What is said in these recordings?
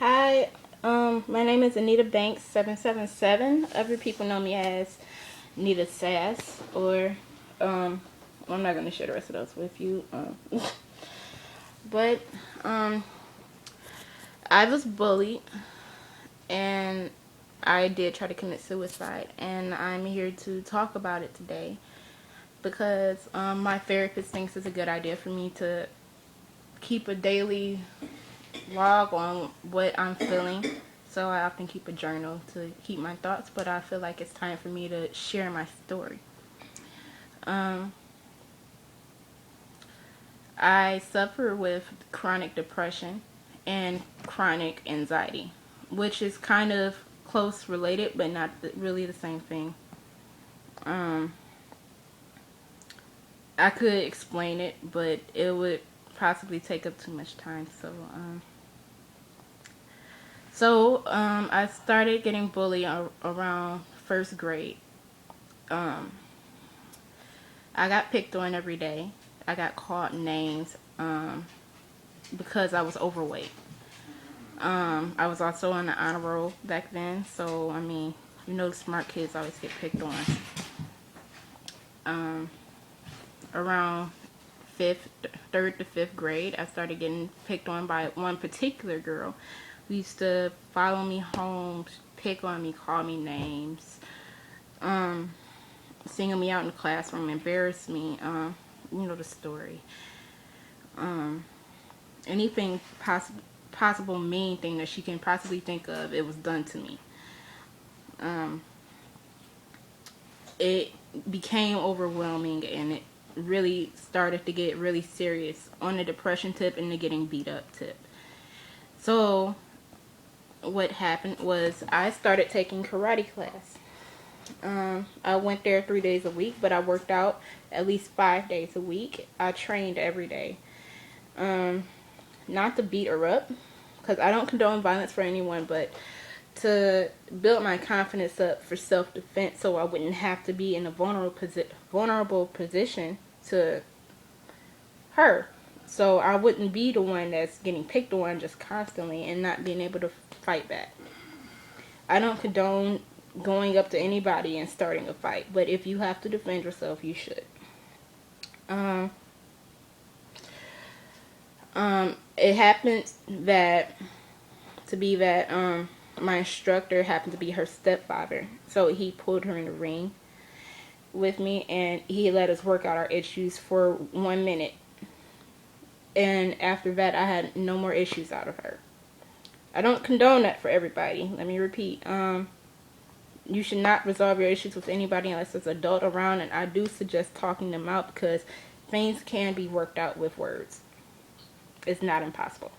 Hi, my name is Anita Banks 777. Other people know me as Nita Sass, or well, I'm not gonna share the rest of those with you. But um, I was bullied, and I did try to commit suicide, and I'm here to talk about it today because my therapist thinks it's a good idea for me to keep a daily log on what I'm feeling. So I often keep a journal to keep my thoughts, but I feel like it's time for me to share my story. Um, I suffer with chronic depression and chronic anxiety, which is kind of close related, but not really the same thing. Um, I could explain it, but it would possibly take up too much time. So I started getting bullied around first grade. Um, I got picked on every day. I got called names because I was overweight. I was also on the honor roll back then, so I mean, the smart kids always get picked on. Um, Around third to fifth grade, I started getting picked on by one particular girl who used to follow me home, pick on me, call me names, single me out in the classroom, embarrass me. You know the story. Anything possible mean thing that she can possibly think of, it was done to me. Um, it became overwhelming, and it really started to get really serious on the depression tip and the getting beat up tip. So what happened was I started taking karate class. I went there 3 days a week, but I worked out at least 5 days a week. I trained every day. Not to beat her up, because I don't condone violence for anyone, but to build my confidence up for self-defense so I wouldn't have to be in a vulnerable position to her. So I wouldn't be the one that's getting picked on just constantly and not being able to fight back. I don't condone going up to anybody and starting a fight, but if you have to defend yourself, you should. Um, it happened that my instructor happened to be her stepfather, so he pulled her in the ring with me, and he let us work out our issues for 1 minute. And after that, I had no more issues out of her. I don't condone that for everybody. Let me repeat. You should not resolve your issues with anybody unless there's an adult around, and I do suggest talking them out because things can be worked out with words. It's not impossible.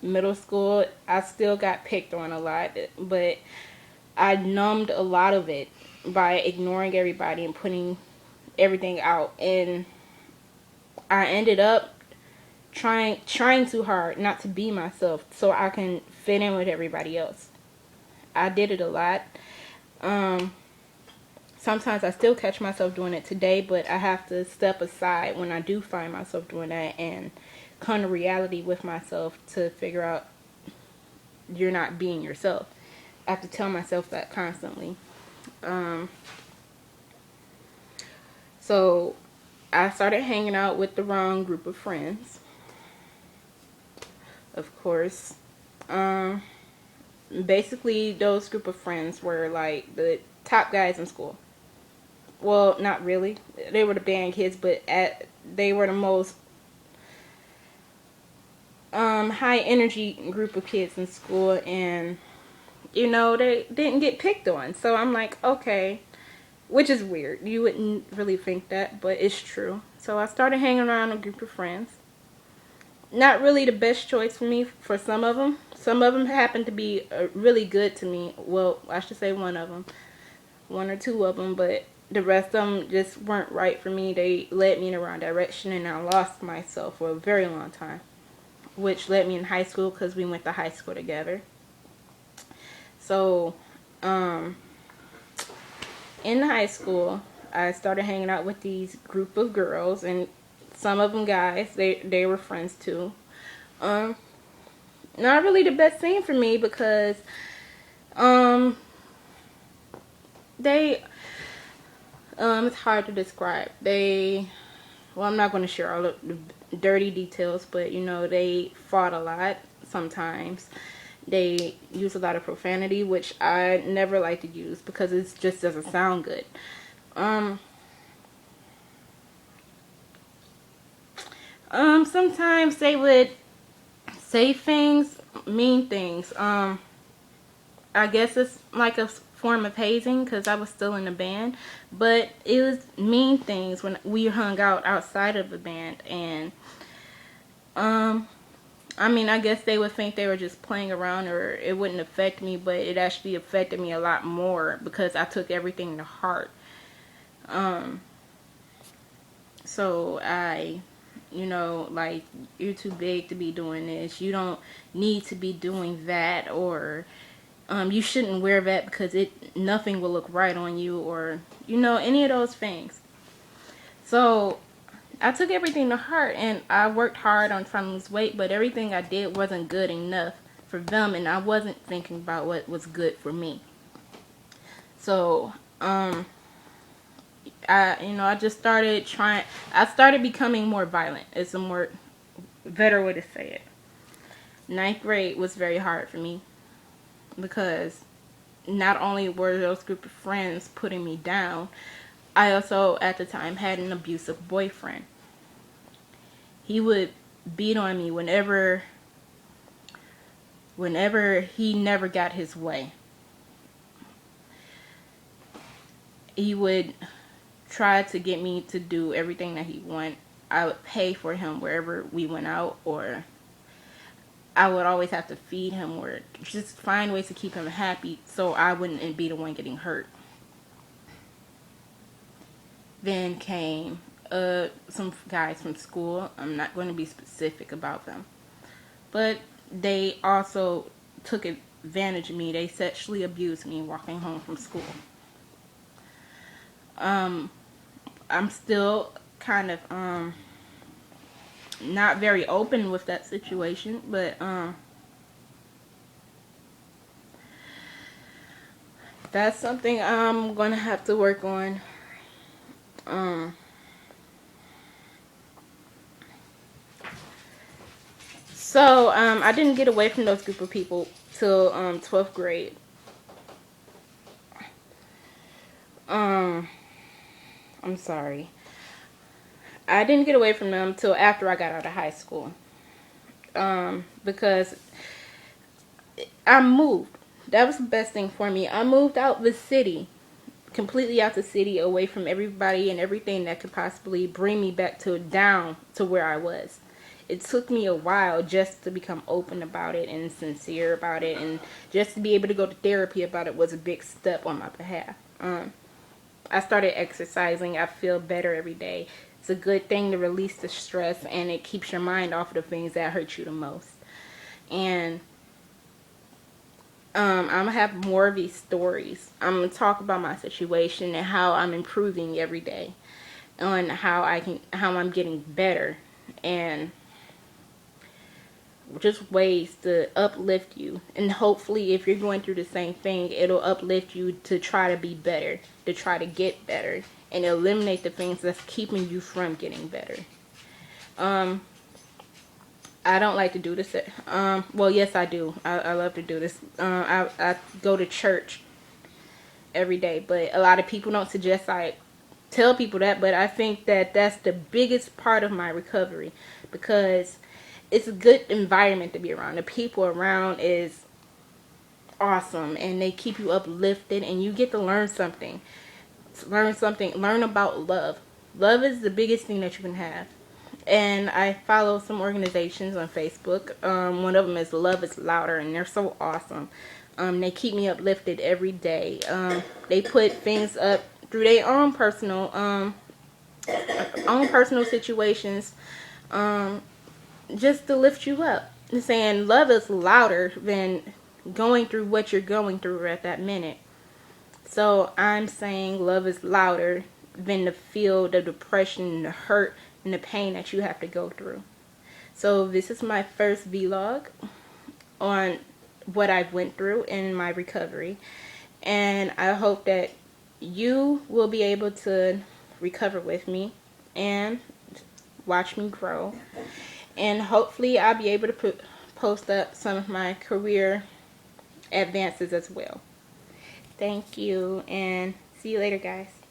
Middle school, I still got picked on a lot, but I numbed a lot of it by ignoring everybody and putting everything out, and I ended up trying too hard not to be myself so I can fit in with everybody else. I did it a lot. Sometimes I still catch myself doing it today, but I have to step aside when I do find myself doing that and come to reality with myself to figure out you're not being yourself. I have to tell myself that constantly. So I started hanging out with the wrong group of friends, of course. Basically, those group of friends were like the top guys in school. Well, not really. They were the band kids, but they were the most high energy group of kids in school, and they didn't get picked on. So I'm like, okay, which is weird. You wouldn't really think that, but it's true. So I started hanging around a group of friends. Not really the best choice for me for some of them. Some of them happened to be really good to me. Well, I should say one of them. One or two of them, but the rest of them just weren't right for me. They led me in the wrong direction, and I lost myself for a very long time, which led me in high school because we went to high school together. So, in high school, I started hanging out with these group of girls, and some of them guys. They were friends too. not really the best scene for me because they it's hard to describe. Well, I'm not going to share all of the dirty details, but you know, they fought a lot sometimes. They use a lot of profanity, which I never like to use because it just doesn't sound good. Sometimes they would say things, mean things. I guess it's like a form of hazing because I was still in the band, but it was mean things when we hung out outside of the band. And I mean, I guess they would think they were just playing around or it wouldn't affect me, but it actually affected me a lot more because I took everything to heart. So you know, like, you're too big to be doing this, you don't need to be doing that, or you shouldn't wear that because nothing will look right on you, or you know, any of those things. So I took everything to heart and I worked hard on trying to lose weight, but everything I did wasn't good enough for them, and I wasn't thinking about what was good for me. So I just started I started becoming more violent. It's a more better way to say it. Ninth grade was very hard for me because not only were those group of friends putting me down, I also at the time had an abusive boyfriend. He would beat on me whenever he never got his way. He would try to get me to do everything that he wanted. I would pay for him wherever we went out, or I would always have to feed him or just find ways to keep him happy so I wouldn't be the one getting hurt. Then came some guys from school. I'm not going to be specific about them, but they also took advantage of me. They sexually abused me walking home from school. I'm still kind of not very open with that situation, but that's something I'm gonna have to work on. So I didn't get away from those group of people till 12th grade. I'm sorry. I didn't get away from them till after I got out of high school. Because I moved. That was the best thing for me. I moved out the city. Completely out the city, away from everybody and everything that could possibly bring me back down to where I was. It took me a while just to become open about it and sincere about it, and just to be able to go to therapy about it was a big step on my behalf. I started exercising. I feel better every day. It's a good thing to release the stress, and it keeps your mind off of the things that hurt you the most. And I'm gonna have more of these stories. I'm gonna talk about my situation and how I'm improving every day, and how I'm getting better, and just ways to uplift you. And hopefully, if you're going through the same thing, it'll uplift you to try to be better, to try to get better, and eliminate the things that's keeping you from getting better. I don't like to do this. Well, yes, I do. I love to do this. I go to church every day, but a lot of people don't suggest I tell people that, but I think that that's the biggest part of my recovery, because it's a good environment to be around. The people around is awesome, and they keep you uplifted, and you get to learn something. Learn about love. Love is the biggest thing that you can have. And I follow some organizations on Facebook. One of them is Love is Louder, and they're so awesome. They keep me uplifted every day. They put things up through their own personal situations, just to lift you up. They're saying love is louder than going through what you're going through at that minute. So I'm saying love is louder than the feel the depression, the hurt, and the pain that you have to go through. So this is my first vlog. on what I've went through in my recovery. And I hope that you will be able to recover with me and watch me grow. And hopefully I'll be able to post up some of my career advances as well. Thank you, and see you later, guys.